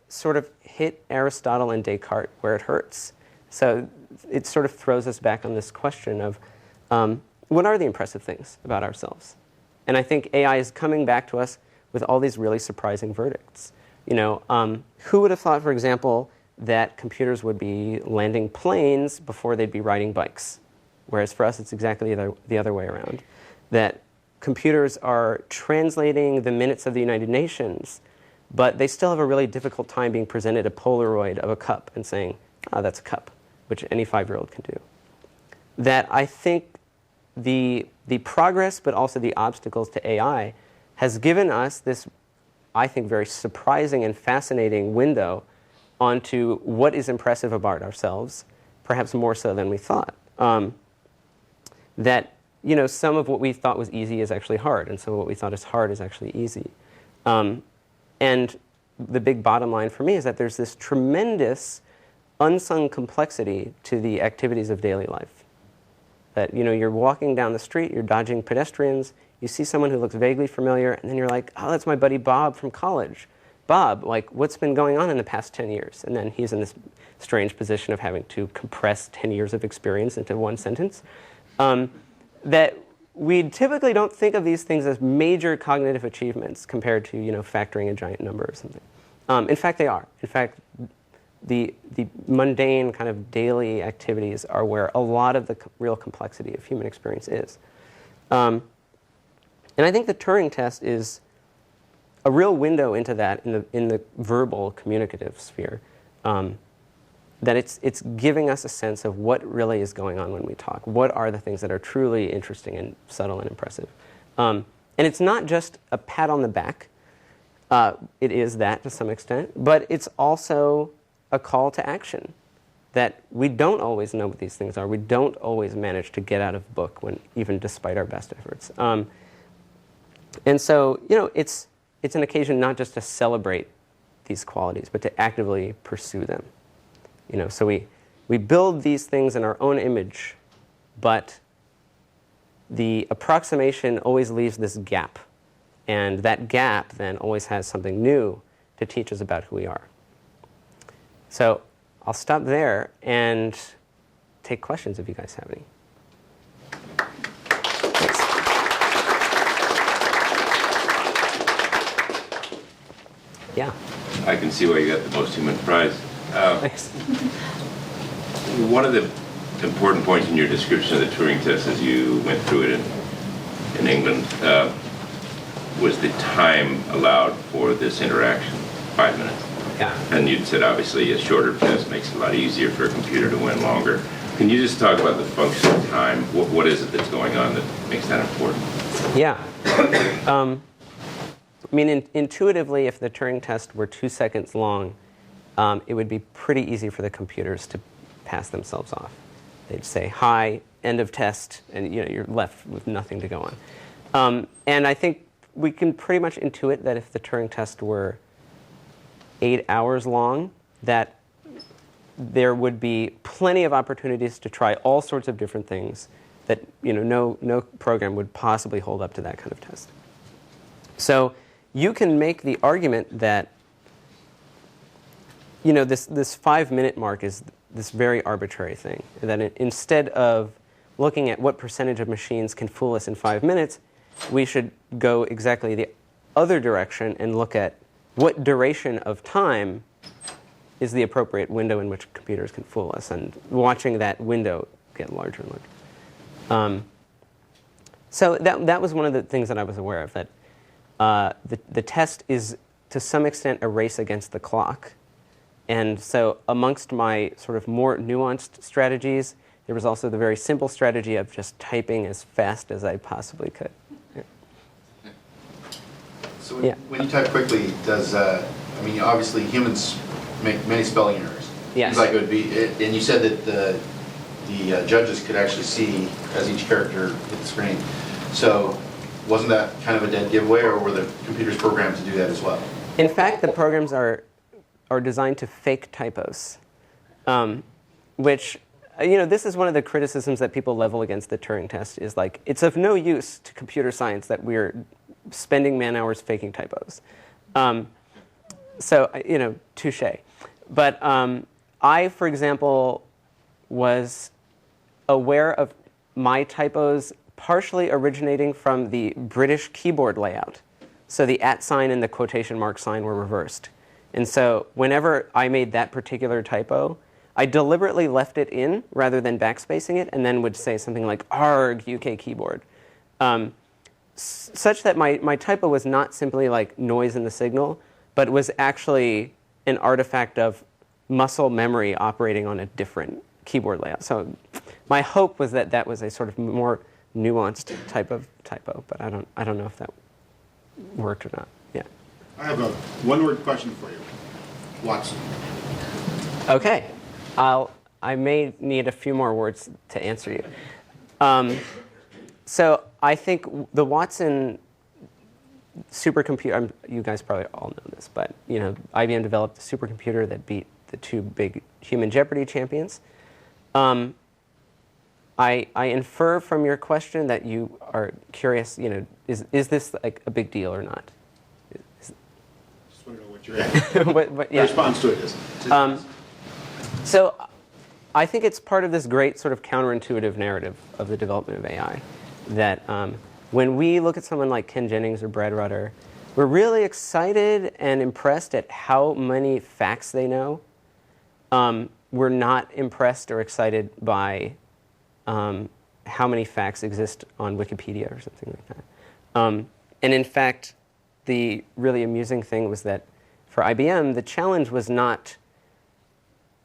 sort of hit Aristotle and Descartes where it hurts. So it sort of throws us back on this question of what are the impressive things about ourselves? And I think AI is coming back to us with all these really surprising verdicts. Who would have thought, for example, that computers would be landing planes before they'd be riding bikes? Whereas for us, it's exactly the other way around. That computers are translating the minutes of the United Nations, but they still have a really difficult time being presented a Polaroid of a cup and saying, that's a cup, which any 5-year-old can do. That I think the progress, but also the obstacles to AI has given us this, I think, very surprising and fascinating window onto what is impressive about ourselves, perhaps more so than we thought. That some of what we thought was easy is actually hard, and some of what we thought is hard is actually easy. And the big bottom line for me is that there's this tremendous unsung complexity to the activities of daily life. That you're walking down the street, you're dodging pedestrians, you see someone who looks vaguely familiar, and then you're like, oh, that's my buddy Bob from college. Bob, what's been going on in the past 10 years? And then he's in this strange position of having to compress 10 years of experience into one sentence. That we typically don't think of these things as major cognitive achievements compared to factoring a giant number or something. In fact, they are. In fact, the mundane kind of daily activities are where a lot of the real complexity of human experience is. And I think the Turing test is a real window into that in the verbal communicative sphere. That it's giving us a sense of what really is going on when we talk. What are the things that are truly interesting and subtle and impressive? And it's not just a pat on the back. It is that to some extent. But it's also a call to action. That we don't always know what these things are. We don't always manage to get out of book, even despite our best efforts. And so, it's an occasion not just to celebrate these qualities, but to actively pursue them. So we build these things in our own image, but the approximation always leaves this gap. And that gap then always has something new to teach us about who we are. So I'll stop there and take questions if you guys have any. Thanks. Yeah. I can see why you got the most human prize. Thanks. One of the important points in your description of the Turing test as you went through it in England was the time allowed for this interaction. 5 minutes. Yeah. And you said obviously a shorter test makes it a lot easier for a computer to win longer. Can you just talk about the function of time? What is it that's going on that makes that important? Yeah. I mean, intuitively, if the Turing test were 2 seconds long, it would be pretty easy for the computers to pass themselves off. They'd say, hi, end of test, and you're left with nothing to go on. And I think we can pretty much intuit that if the Turing test were 8 hours long, that there would be plenty of opportunities to try all sorts of different things that no program would possibly hold up to that kind of test. So you can make the argument that this 5-minute mark is this very arbitrary thing, that instead of looking at what percentage of machines can fool us in 5 minutes, we should go exactly the other direction and look at what duration of time is the appropriate window in which computers can fool us, and watching that window get larger and larger. So that was one of the things that I was aware of, that the test is to some extent a race against the clock. And so amongst my sort of more nuanced strategies, there was also the very simple strategy of just typing as fast as I possibly could. Yeah. So when you type quickly, obviously humans make many spelling errors. Yes. Seems like it would be, and you said that the judges could actually see as each character hit the screen. So wasn't that kind of a dead giveaway, or were the computers programmed to do that as well? In fact, the programs are designed to fake typos, which, this is one of the criticisms that people level against the Turing test, is like, it's of no use to computer science that we're spending man-hours faking typos. So, touche. But I, for example, was aware of my typos partially originating from the British keyboard layout. So the @ sign and the quotation mark sign were reversed. And so whenever I made that particular typo, I deliberately left it in rather than backspacing it, and then would say something like, "Arg, UK keyboard." Such that my typo was not simply like noise in the signal, but was actually an artifact of muscle memory operating on a different keyboard layout. So my hope was that that was a sort of more nuanced type of typo, but I don't know if that worked or not. Yeah. I have a one-word question for you. Watson. Okay. I may need a few more words to answer you. So I think the Watson supercomputer, you guys probably all know this, but IBM developed a supercomputer that beat the two big human Jeopardy champions. I infer from your question that you are curious, is this like a big deal or not? Just want to know what your response to it is. So I think it's part of this great sort of counterintuitive narrative of the development of AI, that when we look at someone like Ken Jennings or Brad Rutter, we're really excited and impressed at how many facts they know. We're not impressed or excited by how many facts exist on Wikipedia or something like that. And in fact, the really amusing thing was that for IBM, the challenge was not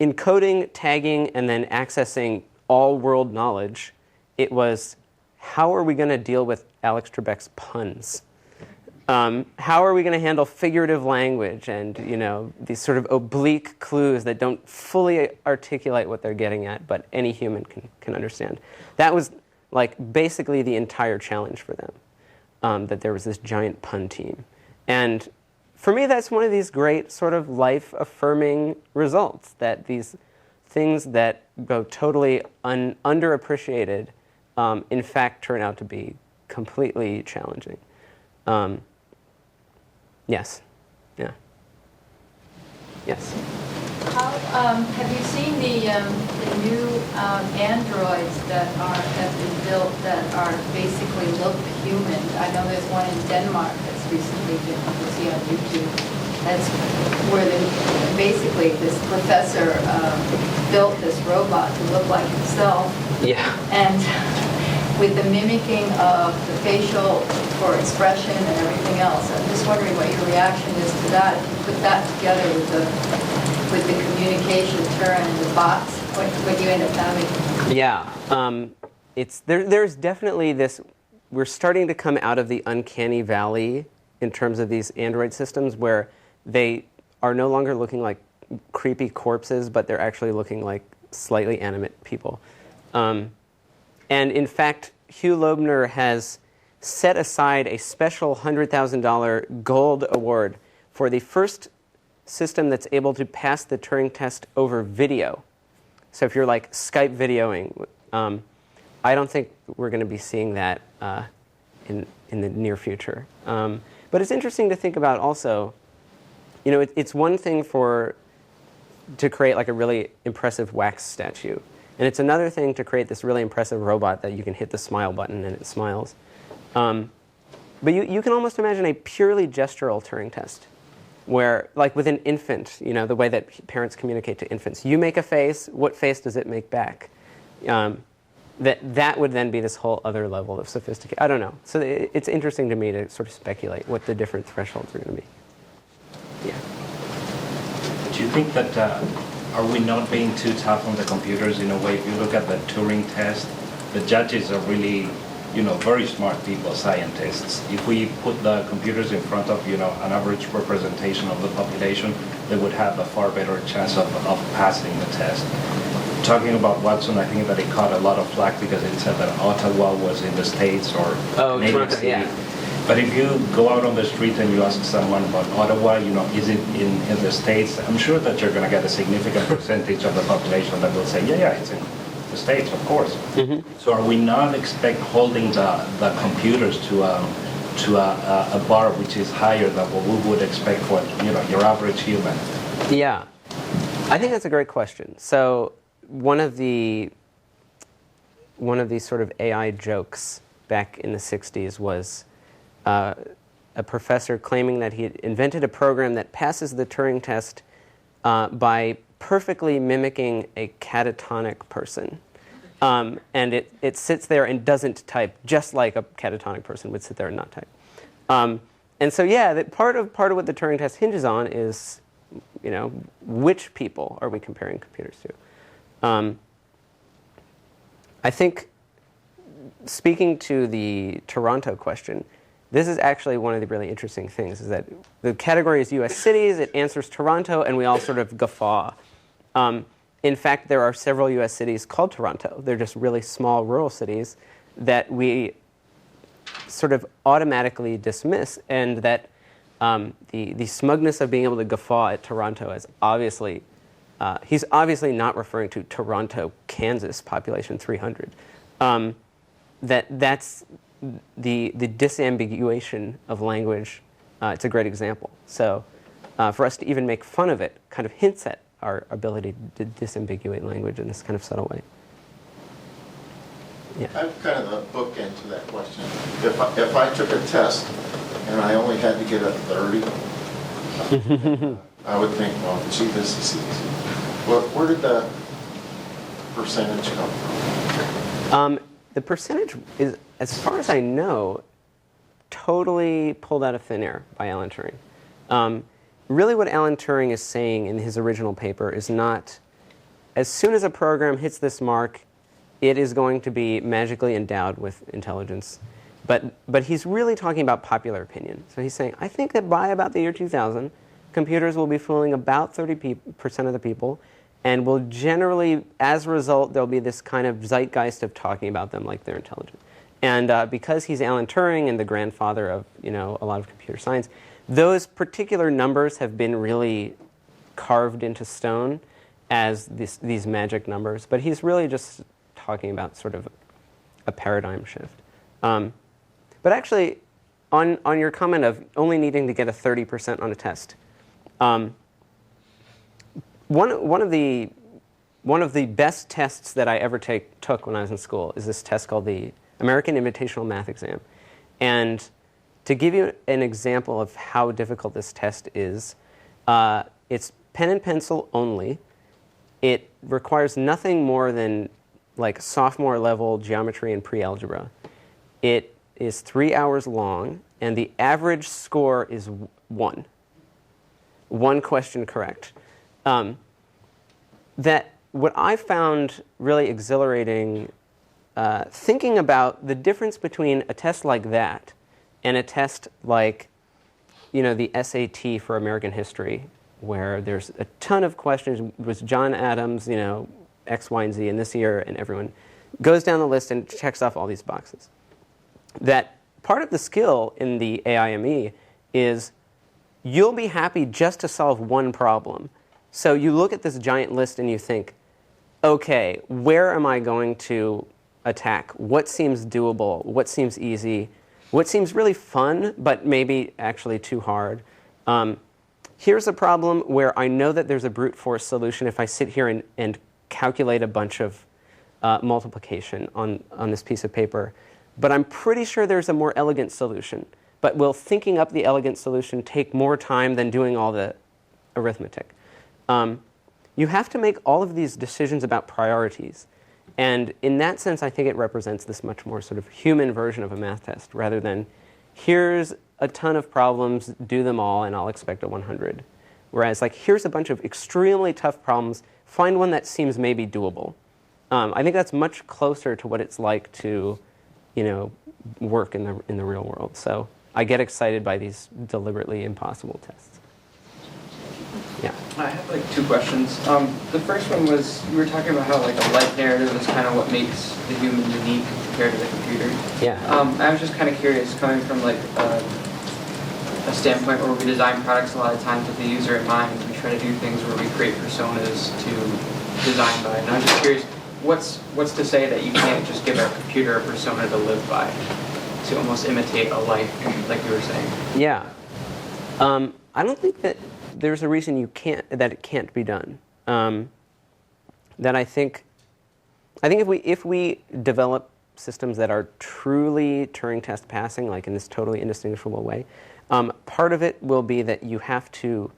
encoding, tagging, and then accessing all world knowledge. It was, how are we going to deal with Alex Trebek's puns? How are we going to handle figurative language and these sort of oblique clues that don't fully articulate what they're getting at, but any human can understand? That was like basically the entire challenge for them, that there was this giant pun team. And for me, that's one of these great sort of life-affirming results, that these things that go totally underappreciated, in fact, turn out to be completely challenging. Yes. Yeah. Yes. How have you seen the new androids that have been built that are basically look human? I know there's one in Denmark that's recently been, you can see on YouTube. That's where basically this professor built this robot to look like himself. Yeah. And with the mimicking of the facial for expression and everything else. I'm just wondering what your reaction is to that. If you put that together with the communication Turing and the bots, what you end up having. Yeah, there's definitely this. We're starting to come out of the uncanny valley in terms of these Android systems where they are no longer looking like creepy corpses, but they're actually looking like slightly animate people. And in fact, Hugh Loebner has set aside a special $100,000 gold award for the first system that's able to pass the Turing test over video. So if you're like Skype videoing, I don't think we're going to be seeing that in the near future. But it's interesting to think about also, you know, it's one thing to create like a really impressive wax statue. And it's another thing to create this really impressive robot that you can hit the smile button and it smiles. But you can almost imagine a purely gestural Turing test where, like with an infant, you know, the way that parents communicate to infants. You make a face, what face does it make back? That would then be this whole other level of sophistication. I don't know. So it's interesting to me to sort of speculate what the different thresholds are going to be. Yeah. Do you think that, are we not being too tough on the computers in a way? If you look at the Turing test, the judges are really, you know, very smart people, scientists. If we put the computers in front of, you know, an average representation of the population, they would have a far better chance of passing the test. Talking about Watson, I think that it caught a lot of flack because it said that Ottawa was in the States or maybe Toronto, yeah. But if you go out on the street and you ask someone about Ottawa, you know, is it in the States? I'm sure that you're going to get a significant percentage of the population that will say, yeah, it's in the States, of course. Mm-hmm. So are we not holding the computers to a bar which is higher than what we would expect for, you know, your average human? Yeah, I think that's a great question. So one of these sort of AI jokes back in the 60s was a professor claiming that he had invented a program that passes the Turing test by perfectly mimicking a catatonic person. And it sits there and doesn't type, just like a catatonic person would sit there and not type. And so, yeah, part of what the Turing test hinges on is, you know, which people are we comparing computers to? I think, speaking to the Toronto question, this is actually one of the really interesting things, is that the category is U.S. cities, it answers Toronto, and we all sort of guffaw. In fact, there are several U.S. cities called Toronto. They're just really small rural cities that we sort of automatically dismiss, and that the smugness of being able to guffaw at Toronto is obviously, he's obviously not referring to Toronto, Kansas, population 300. That's the disambiguation of language. It's a great example. So for us to even make fun of it kind of hints at our ability to disambiguate language in this kind of subtle way. Yeah. I'm kind of a bookend to that question. If I took a test and I only had to get a 30, I would think, well, gee, this is easy. Where did the percentage come from? The percentage is, as far as I know, totally pulled out of thin air by Alan Turing. Really what Alan Turing is saying in his original paper is not, as soon as a program hits this mark, it is going to be magically endowed with intelligence. But he's really talking about popular opinion. So he's saying, I think that by about the year 2000, computers will be fooling about 30% of the people, and will generally, as a result, there'll be this kind of zeitgeist of talking about them like they're intelligent. And because he's Alan Turing and the grandfather of, you know, a lot of computer science, those particular numbers have been really carved into stone as these magic numbers. But he's really just talking about sort of a paradigm shift. But actually, on your comment of only needing to get a 30% on a test, one of the best tests that I ever took when I was in school is this test called the American Invitational Math Exam. And to give you an example of how difficult this test is, it's pen and pencil only. It requires nothing more than like sophomore level geometry and pre-algebra. It is 3 hours long, and the average score is 1. One question correct. That what I found really exhilarating, thinking about the difference between a test like that and a test like, the SAT for American history, where there's a ton of questions. Was John Adams, X, Y, and Z in this year, and everyone goes down the list and checks off all these boxes. That part of the skill in the AIME is you'll be happy just to solve one problem. So you look at this giant list and you think, okay, where am I going to attack? What seems doable? What seems easy? What seems really fun, but maybe actually too hard? Here's a problem where I know that there's a brute force solution if I sit here and calculate a bunch of multiplication on this piece of paper. But I'm pretty sure there's a more elegant solution. But will thinking up the elegant solution take more time than doing all the arithmetic? You have to make all of these decisions about priorities. And in that sense, I think it represents this much more sort of human version of a math test, rather than here's a ton of problems, do them all, and I'll expect a 100. Whereas, here's a bunch of extremely tough problems, find one that seems maybe doable. I think that's much closer to what it's like to, work in the real world. So I get excited by these deliberately impossible tests. Yeah. I have two questions. The first one was, you were talking about how a life narrative is kind of what makes the human unique compared to the computer. Yeah. I was just kind of curious, coming from a standpoint where we design products a lot of times with the user in mind. We try to do things where we create personas to design by. And I was just curious, what's to say that you can't just give a computer a persona to live by, to almost imitate a life, like you were saying? Yeah. I don't think that there's a reason that it can't be done. That I think if we develop systems that are truly Turing test passing, in this totally indistinguishable way, part of it will be that you have to,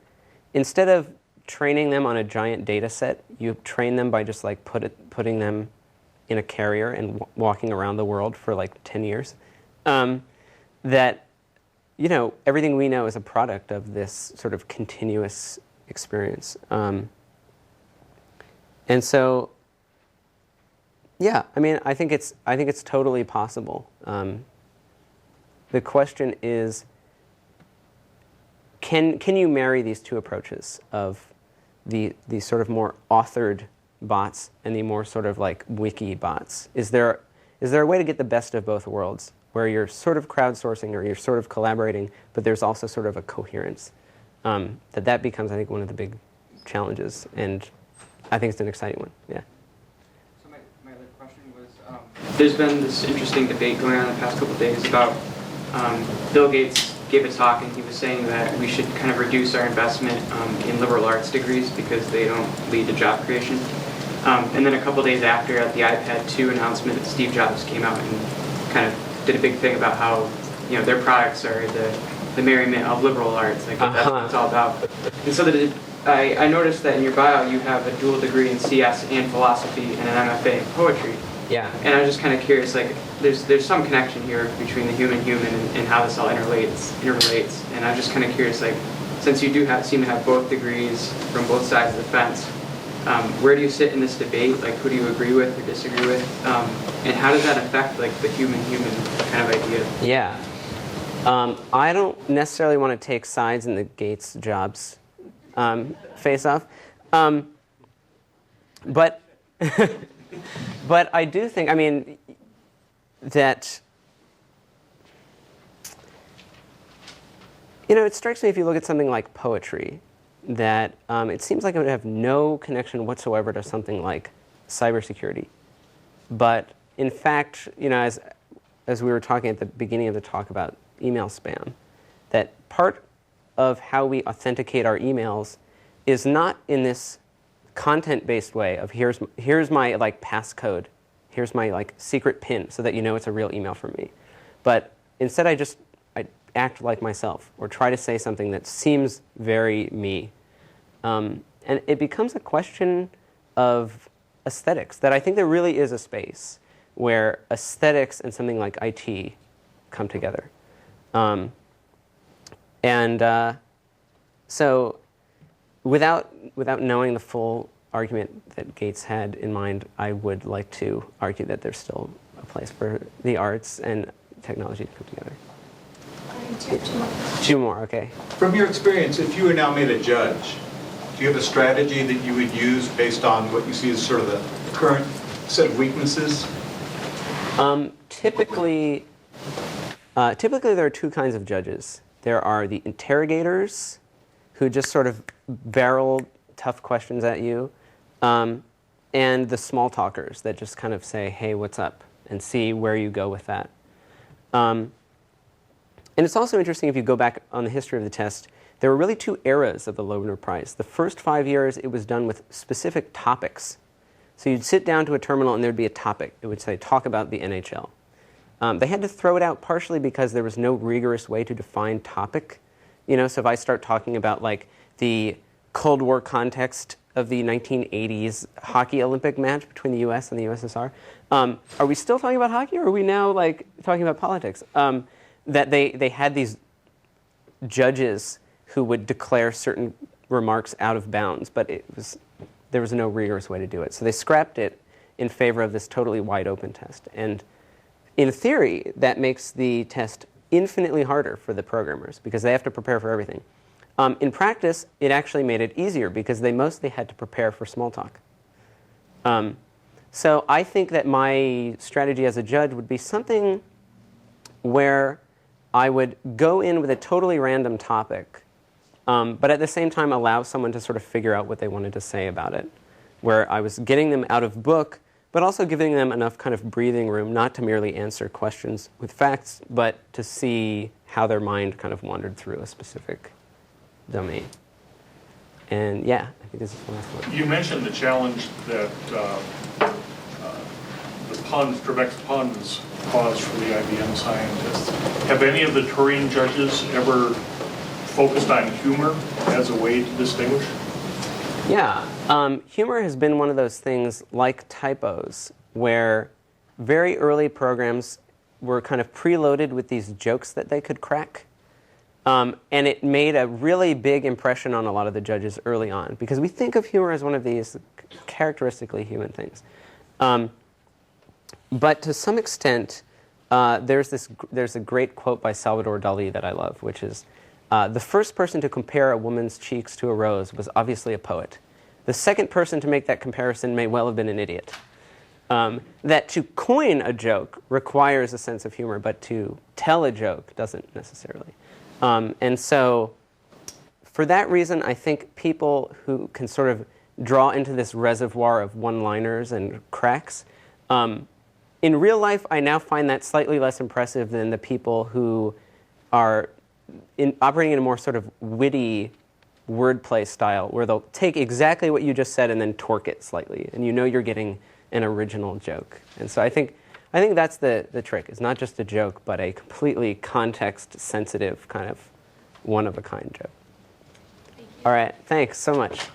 instead of training them on a giant data set, you train them by just putting them in a carrier and walking around the world for 10 years. That everything we know is a product of this sort of continuous experience. And so, yeah, I think it's totally possible. The question is, can you marry these two approaches of the sort of more authored bots and the more sort of wiki bots? Is there a way to get the best of both worlds, where you're sort of crowdsourcing or you're sort of collaborating, but there's also sort of a coherence? That becomes, I think, one of the big challenges, and I think it's an exciting one. Yeah. So my other question was, there's been this interesting debate going on in the past couple of days about Bill Gates gave a talk and he was saying that we should kind of reduce our investment in liberal arts degrees because they don't lead to job creation. And then a couple of days after, at the iPad 2 announcement, Steve Jobs came out and kind of did a big thing about how their products are the merriment of liberal arts. That's what it's all about. And so I noticed that in your bio you have a dual degree in CS and philosophy and an MFA in poetry. Yeah. And I was just kind of curious, there's some connection here between the human and how this all interrelates. And I was just kind of curious, since you do seem to have both degrees from both sides of the fence, where do you sit in this debate? Who do you agree with or disagree with? And how does that affect the human kind of idea? Yeah. I don't necessarily want to take sides in the Gates-Jobs face-off. But but I do think, that it strikes me, if you look at something like poetry, that it seems like it would have no connection whatsoever to something like cybersecurity. But in fact, as we were talking at the beginning of the talk about email spam, that part of how we authenticate our emails is not in this content-based way of here's my passcode, here's my secret pin, so that it's a real email from me. But instead, I act like myself, or try to say something that seems very me. And it becomes a question of aesthetics, that I think there really is a space where aesthetics and something like IT come together. So without knowing the full argument that Gates had in mind, I would like to argue that there's still a place for the arts and technology to come together. Two more, okay. From your experience, if you were now made a judge, do you have a strategy that you would use based on what you see as sort of the current set of weaknesses? Typically there are two kinds of judges. There are the interrogators, who just sort of barrel tough questions at you, and the small talkers that just kind of say, hey, what's up, and see where you go with that. And it's also interesting if you go back on the history of the test, there were really two eras of the Loebner Prize. The first 5 years, it was done with specific topics. So you'd sit down to a terminal and there'd be a topic. It would say, talk about the NHL. They had to throw it out partially because there was no rigorous way to define topic. You know, so if I start talking about like the Cold War context of the 1980s hockey Olympic match between the US and the USSR, are we still talking about hockey, or are we now like talking about politics? That they had these judges who would declare certain remarks out of bounds, but there was no rigorous way to do it. So they scrapped it in favor of this totally wide open test. And in theory, that makes the test infinitely harder for the programmers because they have to prepare for everything. In practice, it actually made it easier because they mostly had to prepare for small talk. So I think that my strategy as a judge would be something where I would go in with a totally random topic, but at the same time allow someone to sort of figure out what they wanted to say about it, where I was getting them out of book, but also giving them enough kind of breathing room not to merely answer questions with facts, but to see how their mind kind of wandered through a specific domain. And yeah, I think this is the last one. You mentioned the challenge that the puns, direct puns, cause for the IBM scientists. Have any of the Turing judges ever focused on humor as a way to distinguish? Yeah, humor has been one of those things like typos, where very early programs were kind of preloaded with these jokes that they could crack. And it made a really big impression on a lot of the judges early on, because we think of humor as one of these characteristically human things. But to some extent, there's a great quote by Salvador Dali that I love, which is, the first person to compare a woman's cheeks to a rose was obviously a poet. The second person to make that comparison may well have been an idiot. That to coin a joke requires a sense of humor, but to tell a joke doesn't necessarily. And so, for that reason, I think people who can sort of draw into this reservoir of one-liners and cracks, in real life, I now find that slightly less impressive than the people who are operating in a more sort of witty wordplay style, where they'll take exactly what you just said and then torque it slightly, and you know you're getting an original joke. And so I think that's the trick. It's not just a joke, but a completely context-sensitive kind of one-of-a-kind joke. All right, thanks so much.